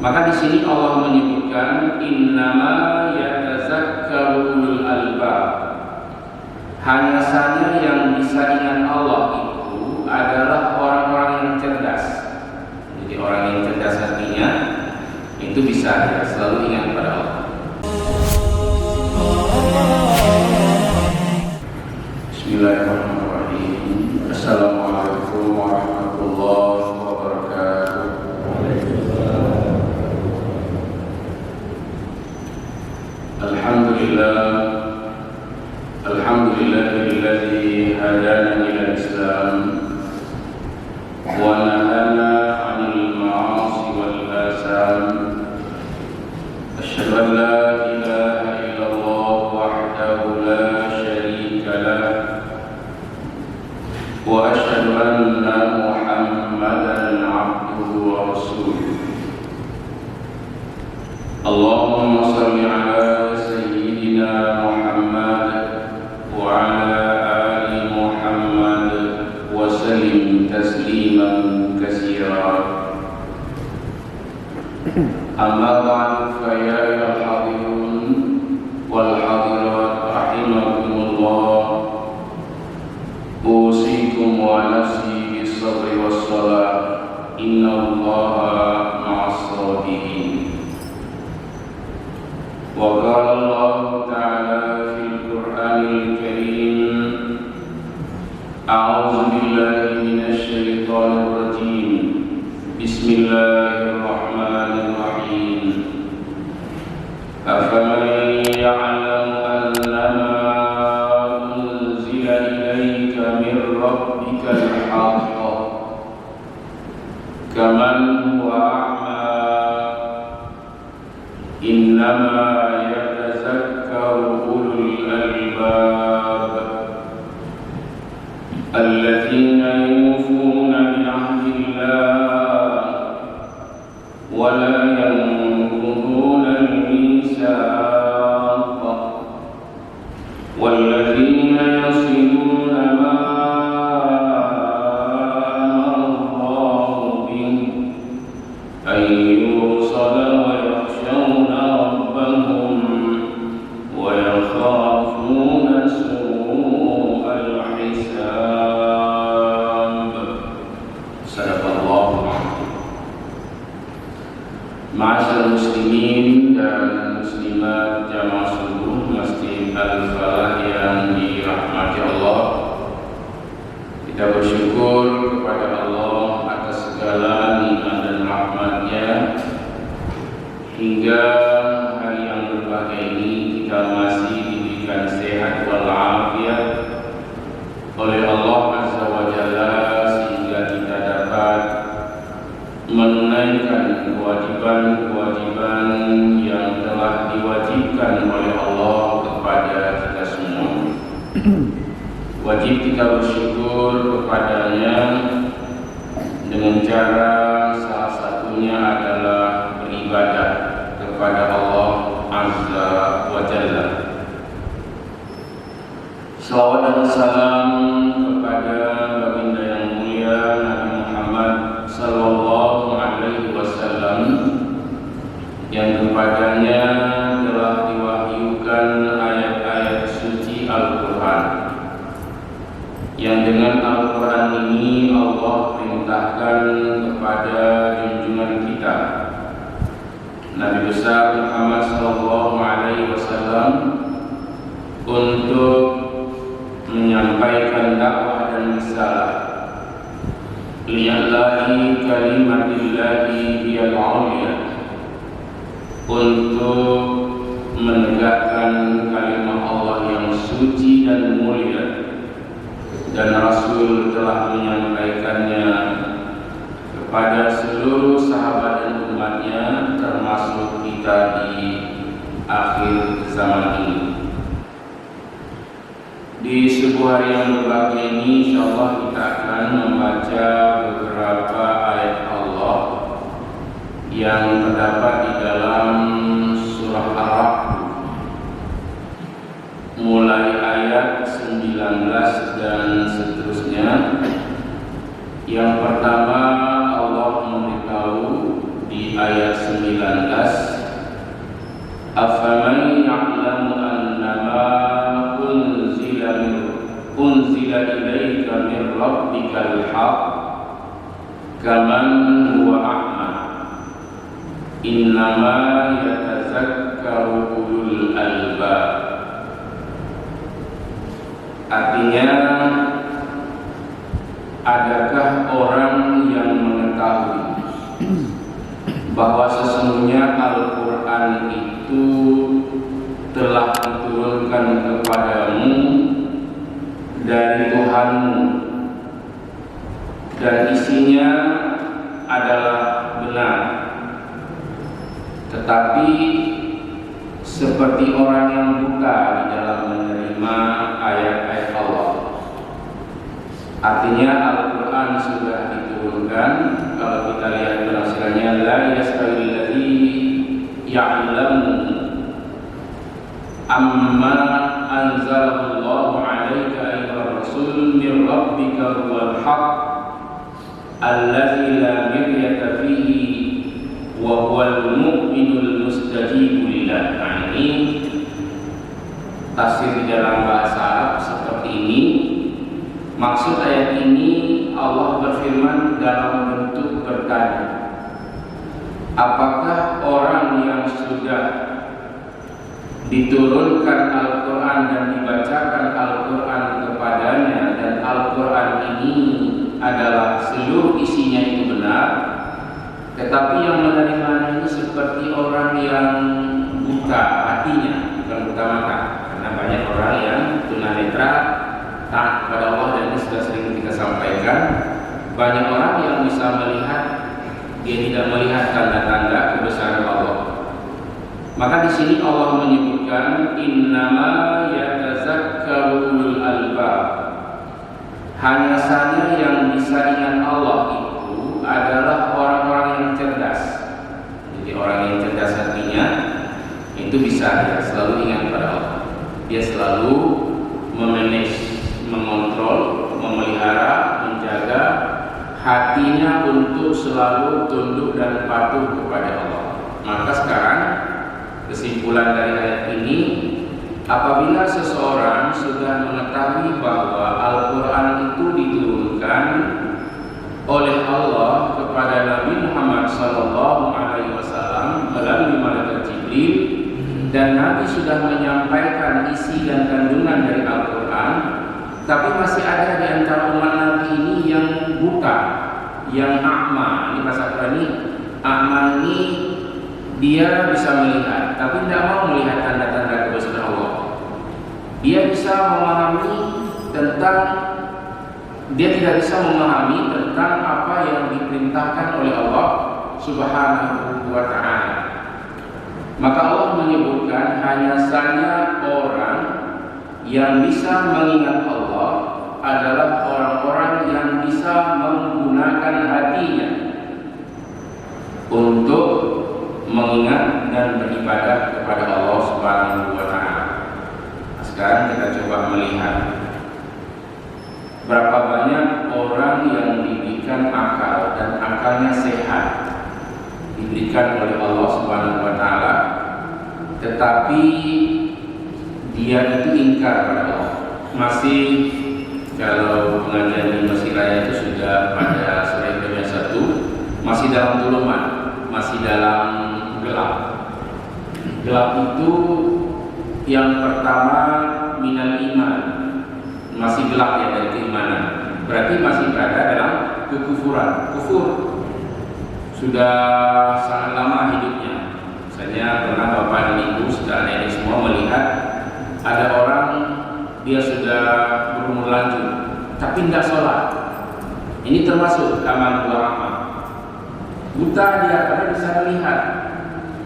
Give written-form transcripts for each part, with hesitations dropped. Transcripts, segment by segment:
Maka di sini Allah menyebutkan innama yatazakkaru ulul albab. Hanya saja yang bisa ingat Allah itu adalah orang-orang yang cerdas. Jadi orang yang cerdas hatinya itu bisa selalu ingat pada Allah. Bismillahirrahmanirrahim. Assalamualaikum warahmatullahi wabarakatuh. Alhamdulillahilladzi hadana ilal Islam wa nahana 'anil ma'asi wal asam. Asyhadu an la ilaha illallah wahdahu la syarika lah wa asyhadu anna Muhammadan 'abduhu wa rasuluh. Allahumma shalli 'ala sayyidina Muhammad wa 'ala ali Muhammad wa sallim tasliman katsira. Amma ba'du, fa ya ayyuhal hadirun wal hadirat rahimakumullah, usikum wa nafsi bis sabri was salat, innallaha ma'as sabirin. Wa qala Allah ta'ala fil Qur'anil Karim, a'udzu billahi minasy syaithanir rajim. Bismillahirrahmanirrahim. Afaman ya'lamu annama unzila ilayka min rabbikal haqq kaman huwa a'ma innama yatazakkaru ulul albab alladzina yufuna bi 'ahdillah wa la yanquduna al-mitsaq walladzina yasiluna ma amara Allahu bihi ay yusala wa yakhshawna rabbahum wa yakhafuna su'al hisab. Sadaqallahu a'lam. Ma'asyiral muslimin dan muslimat jamaah subuh Masjid Al-Falah yang dirahmati Allah, kita bersyukur kepada Allah atas segala nikmat dan rahmat-Nya hingga hari yang berbahagia ini kita masih diberikan sehat walafiat oleh Allah Azza wa Jalla sehingga kita dapat menunaikan kewajiban-kewajiban yang telah diwajibkan oleh Allah kepada kita semua. Wajib kita bersyukur kepadanya dengan cara salah satunya adalah beribadah kepada Allah Azza wa Jalla. Salawat dan salam kepada baginda yang mulia Nabi Muhammad sallallahu alaihi wasallam yang kepadanya telah diwahyukan ayat-ayat suci Al-Quran, yang dengan Al-Quran ini Allah perintahkan kepada junjungan kita Nabi besar Muhammad sallallahu alaihi wasallam untuk menyampaikan dakwah dan risalah, lillahi kalimatillahi hiyal 'ulya, untuk menegakkan kalimat Allah yang suci dan mulia, dan Rasul telah menyampaikannya kepada seluruh sahabat dan umatnya, termasuk kita di akhir zaman ini. Di sebuah hari yang berbahagia ini, insyaallah kita akan membaca beberapa ayat Allah yang terdapat di dalam surah Ar-Ra'd, mulai ayat 19 dan seterusnya. Yang pertama, Allah memberitahu di ayat 19, afaman ya'lamu annama unzila ilaika min rabbikal haqq kaman huwa a'ma innama yatazakkaru ulul albab. Artinya, adakah orang yang mengetahui bahwa sesungguhnya Al-Quran itu telah diturunkan kepadamu dari Tuhanmu dan isinya adalah benar, tetapi seperti orang yang buta di dalam menerima ayat-ayat Allah. Artinya Al-Quran sudah diturunkan. Kalau kita lihat penafsirannya, la yastawil ladzi ya'lamu amma anzalallahu 'alaika ayyuhar rasul min rabbika huwal haqq alladzi la miryata fihi wa huwal mu'minul mustajibu lillah. Nah, ini tafsir di dalam bahasa Arab seperti ini. Maksud ayat ini, Allah berfirman dalam bentuk bertanya, apakah orang yang sudah diturunkan Al-Quran dan dibacakan Al-Quran kepadanya, dan Al-Quran ini adalah seluruh isinya itu benar, tetapi yang menerimanya ini seperti orang yang buta hatinya, bukan buta mata. Karena banyak orang yang tunanetra taat kepada Allah, dan ini sudah sering kita sampaikan. Banyak orang yang bisa melihat, dia tidak melihat tanda-tanda kebesaran Allah. Maka di sini Allah menyebutkan innama yatazakkaru ulul albab. Hanya saja yang bisa ingat Allah itu adalah orang-orang yang cerdas. Jadi orang yang cerdas hatinya itu bisa dia selalu ingat pada Allah. Dia selalu memanage, mengontrol, memelihara, menjaga hatinya untuk selalu tunduk dan patuh kepada Allah. Maka sekarang kesimpulan dari ayat ini, apabila seseorang sudah mengetahui bahwa Al-Quran itu diturunkan oleh Allah kepada Nabi Muhammad SAW melalui malaikat Jibril, dan Nabi sudah menyampaikan isi dan kandungan dari Al-Quran, tapi masih ada di antara umat Nabi ini yang buta, yang a'ma. Ini bahasa Quran ini, a'ma ini dia bisa melihat, tapi tidak mau melihat tanda-tanda kebesaran Allah. Dia bisa memahami tentang, dia tidak bisa memahami tentang apa yang diperintahkan oleh Allah Subhanahu wa Ta'ala. Maka Allah menyebutkan hanya saja orang yang bisa mengingat Allah adalah orang-orang yang bisa menggunakan hatinya untuk mengingat dan beribadah kepada Allah Subhanahu wa Ta'ala. Sekarang kita coba melihat berapa banyak orang yang diberikan akal dan akalnya sehat, diberikan oleh Allah Subhanahu wa Ta'ala, tetapi dia itu ingkar pada Allah. Masih, kalau pengajian di Masjid Raya itu sudah pada sore Ibrahim 1, masih dalam tuluman, masih dalam gelap. Gelap itu yang pertama minal iman, masih gelap ya dari keimanan. Berarti masih berada dalam kekufuran, kufur. Sudah sangat lama hidupnya. Misalnya pernah Bapak dan Ibu, sudah nenek semua melihat ada orang dia sudah berumur lanjut tapi tidak sholat. Ini termasuk kaman ulama. Buta dia padahal bisa melihat,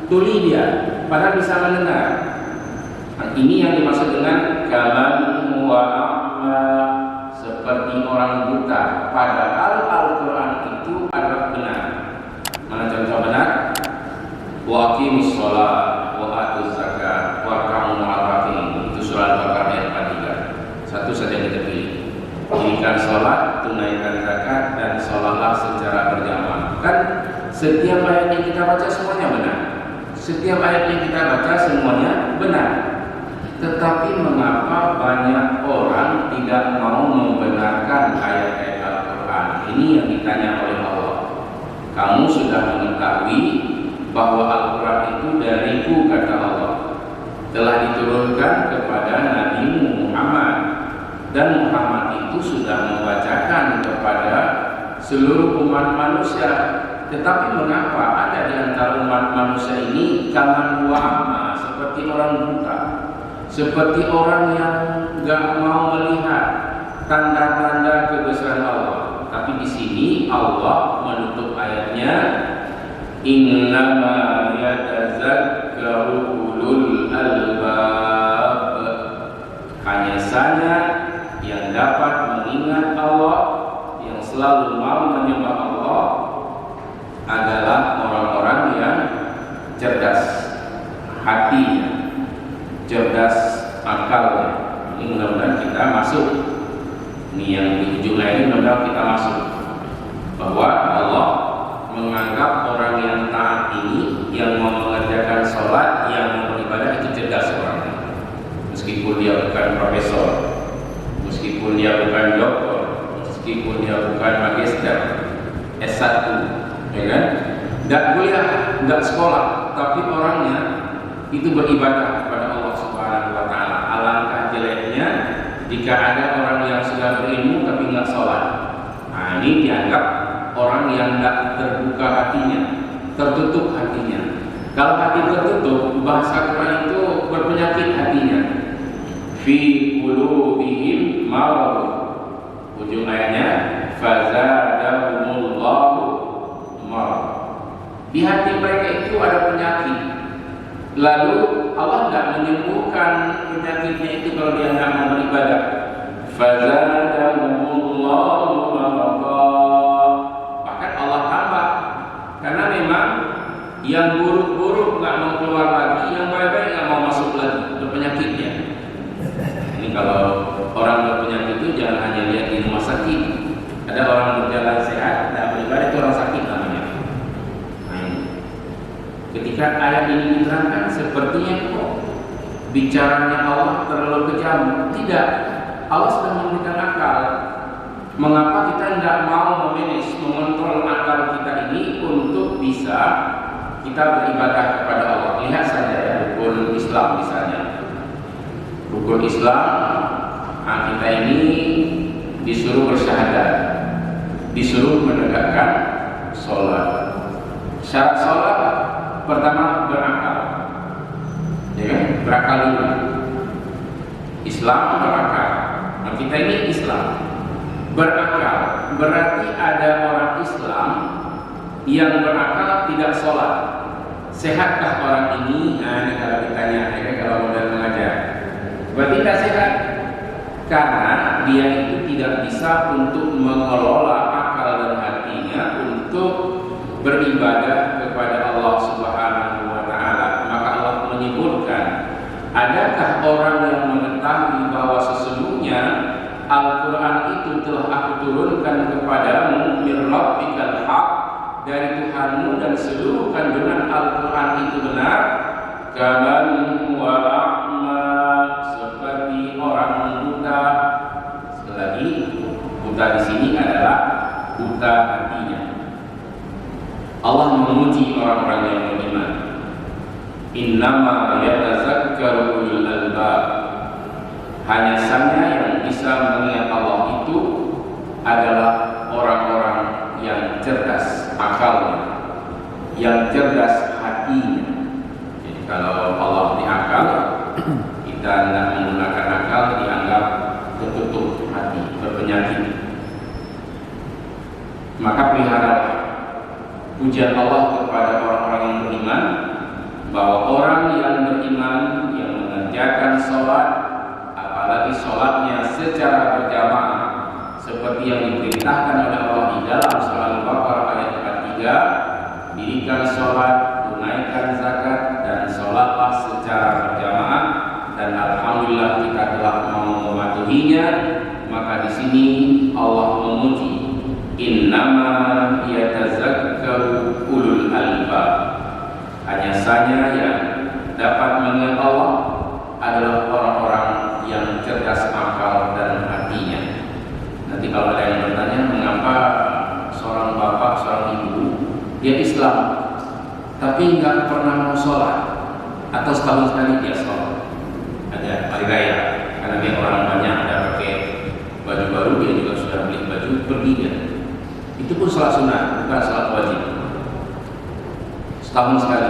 tuli dia padahal bisa mendengar. Nah, ini yang dimaksud dengan kaman ulama, seperti orang buta, padahal Al-Quran itu adalah benar. Mana contoh benar? Wa aqimus sholat wa atuz zakat warka'u ma'al raki'in. Itu surah Al-Baqarah ayat 43. Satu saja kita pilih. Dirikan sholat, tunaikan zakat, dan sholatlah secara berjamaah. Kan Setiap ayat yang kita baca semuanya benar. Setiap ayat yang kita baca semuanya benar. Tetapi mengapa banyak orang tidak mau membenarkan ayat-ayat Al-Quran? Ini yang ditanya oleh Allah. Kamu sudah mengetahui bahwa Al-Quran itu dariku, kata Allah, telah diturunkan kepada Nabi Muhammad, dan Muhammad itu sudah membacakan kepada seluruh umat manusia. Tetapi mengapa ada di antara umat manusia ini kaman wa'ama, seperti orang buta, seperti orang yang gak mau melihat tanda-tanda kebesaran Allah. Tapi di sini Allah menutup ayatnya, innama yatazakkaru ulul albab. Hanya saja yang dapat mengingat Allah, yang selalu mau menyembah Allah, adalah orang-orang yang cerdas hatinya, cerdas akalnya. Ini mudah-mudahan kita masuk. Ini yang di ujung ini mudah-mudahan kita masuk, bahwa Allah menganggap orang yang taat ini, yang mau mengerjakan sholat, yang mau beribadah, itu cerdas orangnya. Meskipun dia bukan profesor, meskipun dia bukan doktor, meskipun dia bukan magister S1, ya kan? Tidak kuliah, tidak sekolah, tapi orangnya itu beribadah kepada Allah Subhanahu wa Ta'ala. Alangkah jeleknya jika ada orang yang sudah berilmu tapi nggak sholat. Nah, ini dianggap orang yang tidak terbuka hatinya, tertutup hatinya. Kalau hati tertutup, bahasa Quran itu berpenyakit hatinya. Fi qulubihim marad. Ujung ayatnya, fazadahumullahu marad. Di hati mereka itu ada penyakit. Lalu Allah tidak menyembuhkan penyakitnya itu kalau dia tidak mau beribadah. Fazadahumullahu marad. Bahkan Allah tambah, karena memang yang buruk-buruk nggak mau keluar lagi, yang baik-baik nggak mau masuk lagi, berpenyakitnya. Ini kalau orang berpenyakit itu jangan hanya lihat di rumah sakit. Ada orang berjalan sehat, tidak beribadah, itu orang sakit namanya. Ketika ayat ini diterangkan, sepertinya kok bicaranya Allah terlalu kejam. Tidak, Allah sedang memberikan akal. Mengapa kita tidak mau memanage, mengontrol akal kita ini untuk bisa kita beribadah kepada Allah? Lihat saja ya, rukun Islam misalnya. Rukun Islam, kita ini disuruh bersyahadat, disuruh menegakkan sholat. Syarat sholat pertama berakal, ya kan? Berakal dulu. Islam berakal. Nah, kita ini Islam berakal, berarti ada orang Islam yang berakal tidak sholat. Sehatkah orang ini? Nah, ini kalau ditanya, ya kan, kalau modal mengajar, berarti tidak sehat, karena dia itu tidak bisa untuk mengelola akal dan hatinya untuk beribadah kepada Allah Subhanahu wa Ta'ala. Maka Allah menyebutkan, adakah orang yang mengetahui bahwa sesungguhnya Al-Quran itu telah aku turunkan kepadamu min rabbikal haq, dari Tuhanmu, dan seluruh kandungan Al-Quran itu benar. Kaman wa a'ma, seperti orang buta. Sekali lagi, buta di sini adalah buta hatinya. Allah memuji orang-orang yang beriman. Innama yatazakkaru ulul albab. Hanya saja yang bisa mengingat Allah itu adalah orang-orang yang cerdas akalnya, yang cerdas hatinya. Jadi kalau Allah diakal, kita tidak menggunakan akal, dianggap tertutup hati, berpenyakit. Maka pelihara pujian Allah kepada orang-orang yang beriman, bahwa orang yang beriman yang mengerjakan sholat, apalagi sholatnya secara berjamaah, seperti yang diperintahkan oleh Allah di dalam surah Al-Baqarah ayat 43, dirikan sholat, tunaikan zakat, dan sholatlah secara berjamaah, dan alhamdulillah kita telah mau mematuhinya. Maka di sini Allah memuji, innama yatazakkaru ulul biasanya yang dapat mengenal Allah adalah orang-orang yang cerdas akal dan hatinya. Nanti kalau ada yang bertanya mengapa seorang bapak, seorang ibu dia Islam tapi nggak pernah mau sholat atau setahun sekali dia sholat, ada hari raya karena dia orang banyak ada pakai baju baru, dia juga sudah beli baju pergi dia. Itu pun sholat sunnah, bukan sholat wajib. Setahun sekali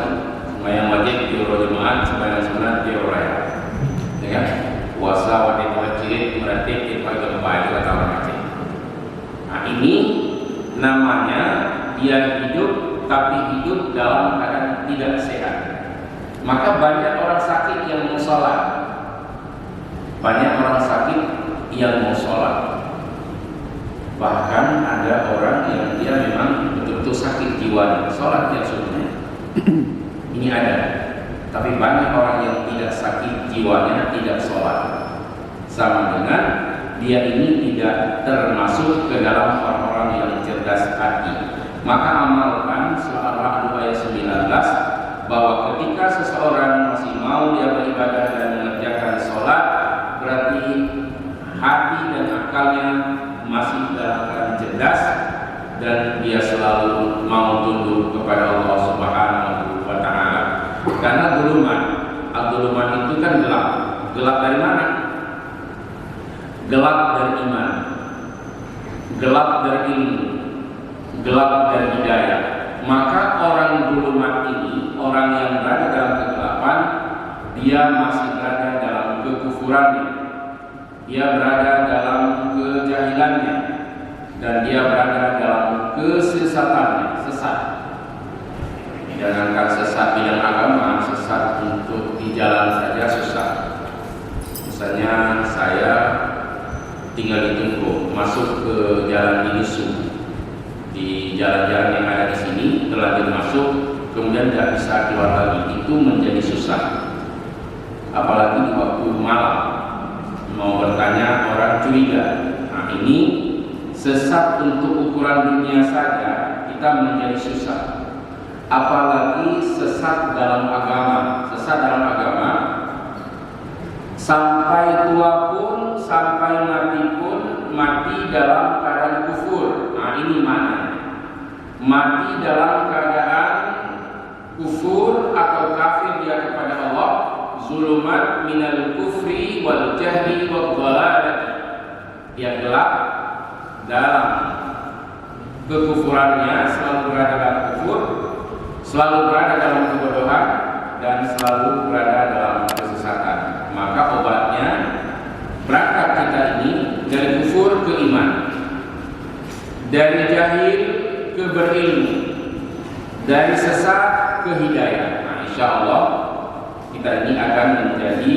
sembahyang wajib di jemaat, sembahyang sunat di raya, ya kan? Puasa wajib wajib berarti itu agama itu kata orang Aceh. Nah ini namanya dia hidup tapi hidup dalam keadaan tidak sehat. Maka banyak orang sakit yang mau sholat, banyak orang sakit yang mau sholat. Bahkan ada orang yang dia memang betul-betul sakit jiwa, sholat dia sunnah. Ini ada. Tapi banyak orang yang tidak sakit jiwanya tidak sholat. Sama dengan dia ini tidak termasuk ke dalam orang-orang yang cerdas hati. Maka amalkan surah Al-Ra'd ayat 19 bahwa ketika seseorang masih mau dia beribadah dan mengerjakan sholat, berarti hati dan akalnya masih dalam keadaan cerdas dan dia selalu mau tunduk kepada Allah Subhanahu wa Ta'ala. Karena Al-Dhuluman itu kan gelap. Gelap dari mana? Gelap dari iman, gelap dari ilmu, gelap dari hidayah. Maka orang dhulumat ini, orang yang berada dalam kegelapan, dia masih berada dalam kekufurannya, dia berada dalam kejahilannya, dan dia berada dalam kesesatannya, sesat. Jangankan sesat bidang agama, sesat untuk di jalan saja susah. Misalnya saya tinggal di Tunggu, masuk ke jalan Inisu, di jalan-jalan yang ada di sini terlanjur masuk, kemudian tidak bisa keluar lagi, itu menjadi susah. Apalagi di waktu malam, mau bertanya orang curiga. Nah ini sesat untuk ukuran dunia saja kita menjadi susah. Apalagi sesat dalam agama. Sesat dalam agama sampai tua pun, sampai mati pun, mati dalam keadaan kufur. Nah ini mana? Mati dalam keadaan kufur atau kafir dia kepada Allah. Zulumat minal kufri wal jahli wal dhalalati. Dia gelap dalam kekufurannya, selalu berada dalam kufur, selalu berada dalam kebodohan, dan selalu berada dalam kesesatan. Maka obatnya berangkat kita ini dari kufur ke iman, dari jahil ke berilmu, dari sesat ke hidayah. Nah, insya Allah kita ini akan menjadi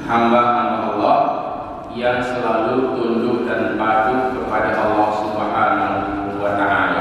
hamba-hamba Allah yang selalu tunduk dan patuh kepada Allah Subhanahu wa Ta'ala.